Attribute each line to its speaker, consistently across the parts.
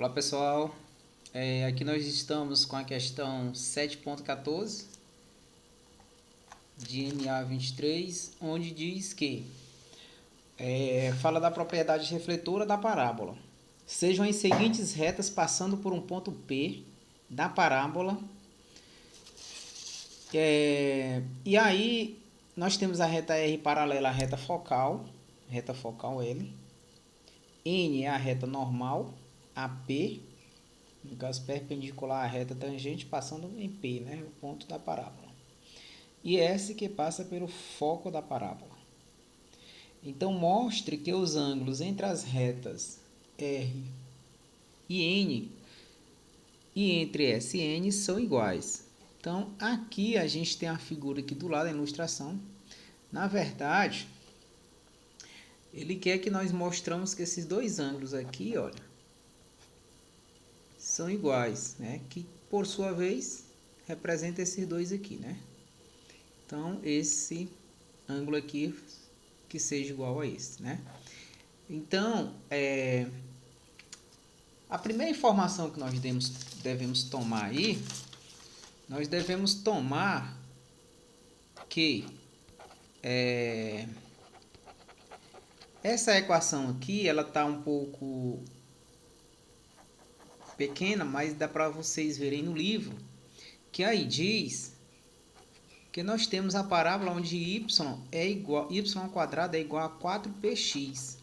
Speaker 1: Olá pessoal, aqui nós estamos com a questão 7.14 de MA23, onde diz que fala da propriedade refletora da parábola. Sejam as seguintes retas passando por um ponto P da parábola. E aí nós temos a reta R paralela à reta focal L. N é a reta normal, AP, no caso perpendicular à reta tangente, passando em P, né, o ponto da parábola. E S que passa pelo foco da parábola. Então, mostre que os ângulos entre as retas R e N e entre S e N são iguais. Então, aqui a gente tem a figura aqui do lado, a ilustração. Na verdade, ele quer que nós mostramos que esses dois ângulos aqui, olha, são iguais, né? Que por sua vez representa esses dois aqui, né? Então esse ângulo aqui que seja igual a esse, né? Então a primeira informação que nós devemos tomar aí, nós devemos tomar que essa equação aqui ela está um pouco pequena, mas dá para vocês verem no livro que aí diz que nós temos a parábola onde y ao quadrado é igual a 4px.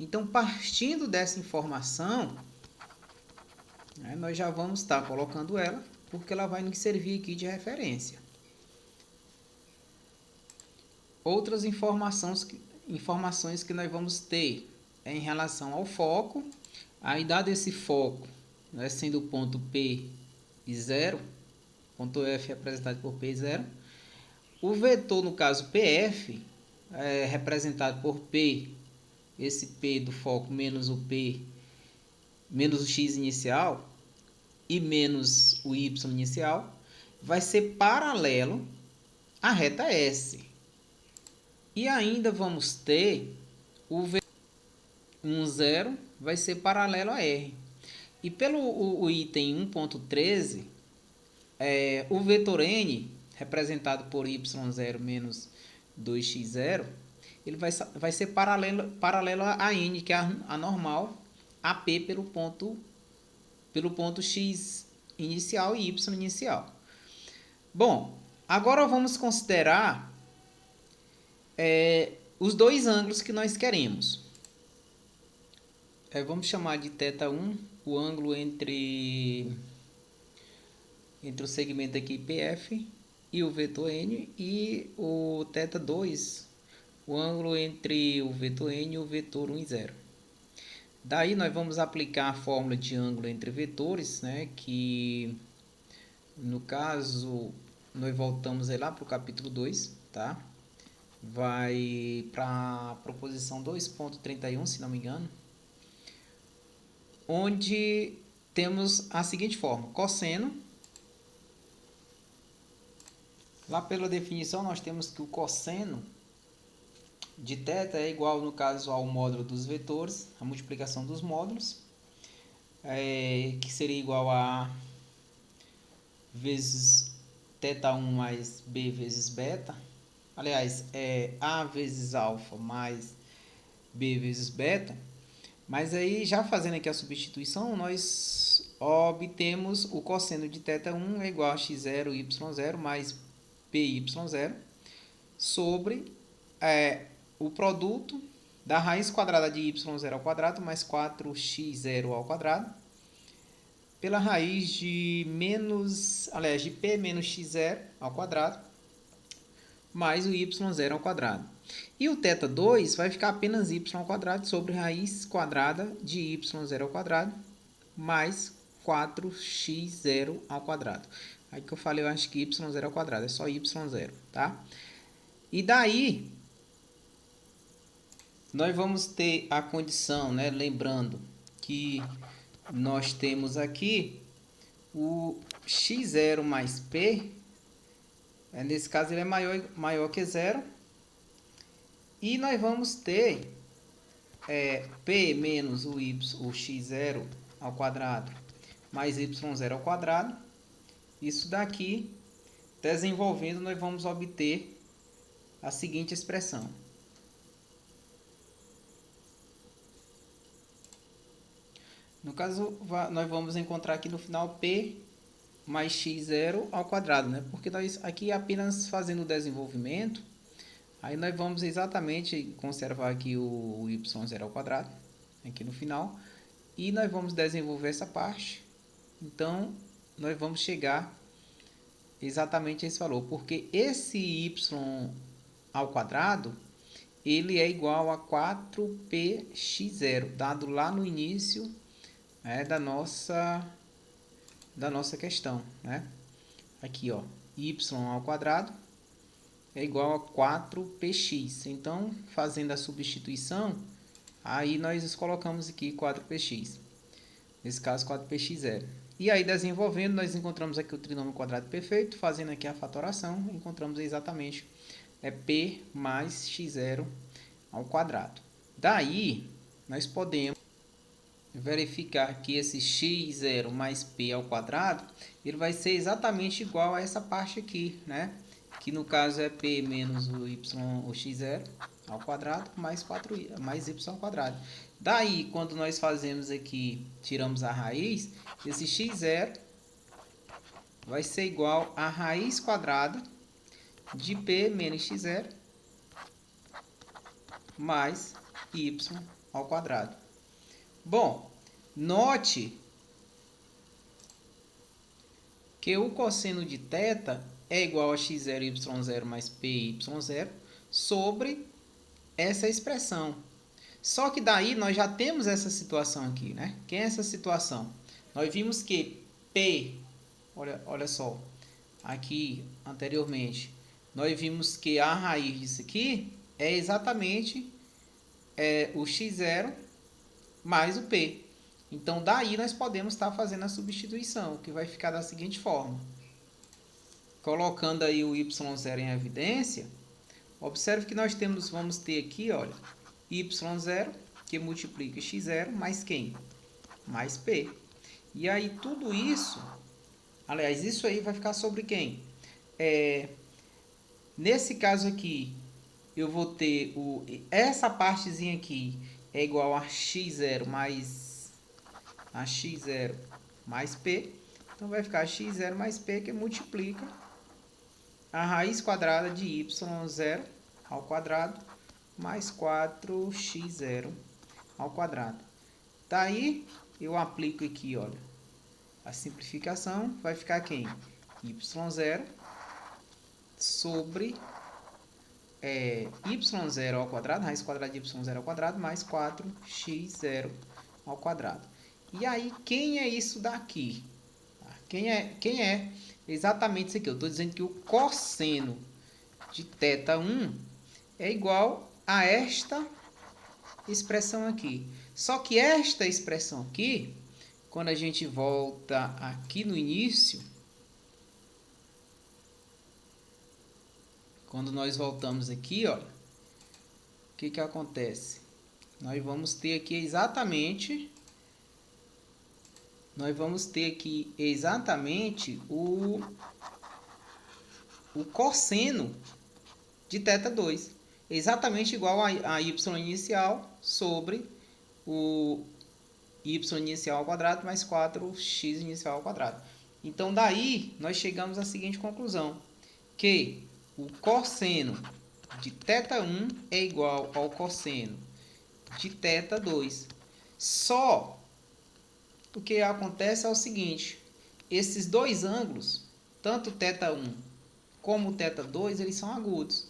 Speaker 1: Então, partindo dessa informação, né, nós já vamos estar colocando ela, porque ela vai nos servir aqui de referência. Outras informações que nós vamos ter é em relação ao foco. Aí, dado esse foco, né, sendo o ponto P e 0, ponto F representado por P e 0, o vetor, no caso PF, é representado por P, esse P do foco menos o P, menos o X inicial e menos o Y inicial, vai ser paralelo à reta S. E ainda vamos ter o vetor 1, 0, vai ser paralelo a R. E pelo o item 1.13, o vetor N, representado por y0 menos 2x0, ele vai ser paralelo a N, que é a normal, a P pelo ponto X inicial e Y inicial. Bom, agora vamos considerar os dois ângulos que nós queremos. Vamos chamar de θ1 o ângulo entre o segmento aqui PF e o vetor N, e o θ2 o ângulo entre o vetor N e o vetor 1 e 0. Daí nós vamos aplicar a fórmula de ângulo entre vetores, né, que no caso nós voltamos aí lá para o capítulo 2, tá? Vai para a proposição 2.31, se não me engano, onde temos a seguinte forma: cosseno. Lá pela definição nós temos que o cosseno de θ é igual, no caso, ao módulo dos vetores, a multiplicação dos módulos, que seria igual a vezes θ1 mais b vezes beta. Aliás, a vezes alfa mais b vezes beta. Mas aí, já fazendo aqui a substituição, nós obtemos o cosseno de θ1 é igual a x0, y0 mais py0 sobre o produto da raiz quadrada de y0 ao quadrado mais 4x0 ao quadrado pela raiz de p menos x0 ao quadrado mais o y0 ao quadrado. E o θ2 vai ficar apenas y ao quadrado sobre raiz quadrada de y0 ao quadrado mais 4x0 ao quadrado. Aí que eu falei, eu acho que y0 ao quadrado, é só y0, tá? E daí, nós vamos ter a condição, né? Lembrando que nós temos aqui o x0 mais p, nesse caso ele é maior que 0, e nós vamos ter p menos o x0 ao quadrado mais y0 ao quadrado. Isso daqui, desenvolvendo, nós vamos obter a seguinte expressão. No caso, nós vamos encontrar aqui no final p mais x0 ao quadrado, né? Porque nós aqui apenas fazendo o desenvolvimento, aí nós vamos exatamente conservar aqui o y0 ao quadrado, aqui no final, e nós vamos desenvolver essa parte. Então, nós vamos chegar exatamente a esse valor, porque esse y ao quadrado, ele é igual a 4px0, dado lá no início da nossa questão, né? Aqui, ó, y ao quadrado é igual a 4px. Então, fazendo a substituição, aí nós colocamos aqui 4px. Nesse caso, 4px0. E aí, desenvolvendo, nós encontramos aqui o trinômio quadrado perfeito. Fazendo aqui a fatoração, encontramos exatamente p mais x0 ao quadrado. Daí, nós podemos verificar que esse x0 mais p ao quadrado, ele vai ser exatamente igual a essa parte aqui, né? Que no caso é p menos o x0 ao quadrado mais y ao quadrado. Daí, quando nós fazemos aqui, tiramos a raiz, esse x0 vai ser igual a raiz quadrada de p menos x0 mais y ao quadrado. Bom, note que o cosseno de θ é igual a x0, y0 mais p, y0 sobre essa expressão. Só que daí nós já temos essa situação aqui, né? Que é essa situação? Nós vimos que p, olha só, aqui anteriormente, nós vimos que a raiz disso aqui é exatamente o x0 mais o p. Então, daí nós podemos estar fazendo a substituição, que vai ficar da seguinte forma. Colocando aí o y0 em evidência, observe que nós vamos ter aqui, olha, y0, que multiplica x0, mais quem? Mais p. E aí, tudo isso, aliás, isso aí vai ficar sobre quem? Nesse caso aqui, eu vou ter essa partezinha aqui é igual a x0 mais p. Então, vai ficar x0 mais p, que multiplica a raiz quadrada de y0 ao quadrado mais 4x0 ao quadrado. Daí, eu aplico aqui, olha, a simplificação, vai ficar quem? y0 sobre y0 ao quadrado, raiz quadrada de y0 ao quadrado, mais 4x0 ao quadrado. E aí, quem é isso daqui? Quem é exatamente isso aqui? Eu estou dizendo que o cosseno de θ1 é igual a esta expressão aqui. Só que esta expressão aqui, quando a gente volta aqui no início, quando nós voltamos aqui, olha, o que acontece? Nós vamos ter aqui exatamente o cosseno de θ2. Exatamente igual a y inicial sobre o y inicial ao quadrado mais 4x inicial ao quadrado. Então, daí, nós chegamos à seguinte conclusão, que o cosseno de θ1 é igual ao cosseno de θ2. Só o que acontece é o seguinte, esses dois ângulos, tanto θ1 como θ2, eles são agudos.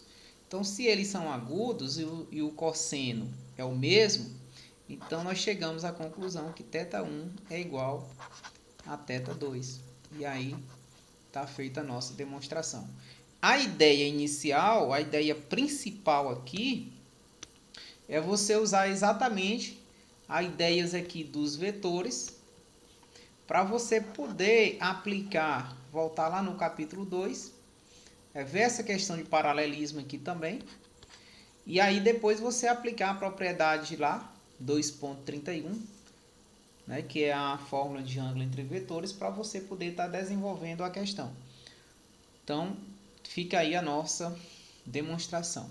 Speaker 1: Então, se eles são agudos e o cosseno é o mesmo, então nós chegamos à conclusão que θ1 é igual a θ2. E aí está feita a nossa demonstração. A ideia inicial, a ideia principal aqui, é você usar exatamente as ideias aqui dos vetores para você poder aplicar, voltar lá no capítulo 2, ver essa questão de paralelismo aqui também, e aí depois você aplicar a propriedade lá, 2.31, né, que é a fórmula de ângulo entre vetores, para você poder estar desenvolvendo a questão. Então, fica aí a nossa demonstração.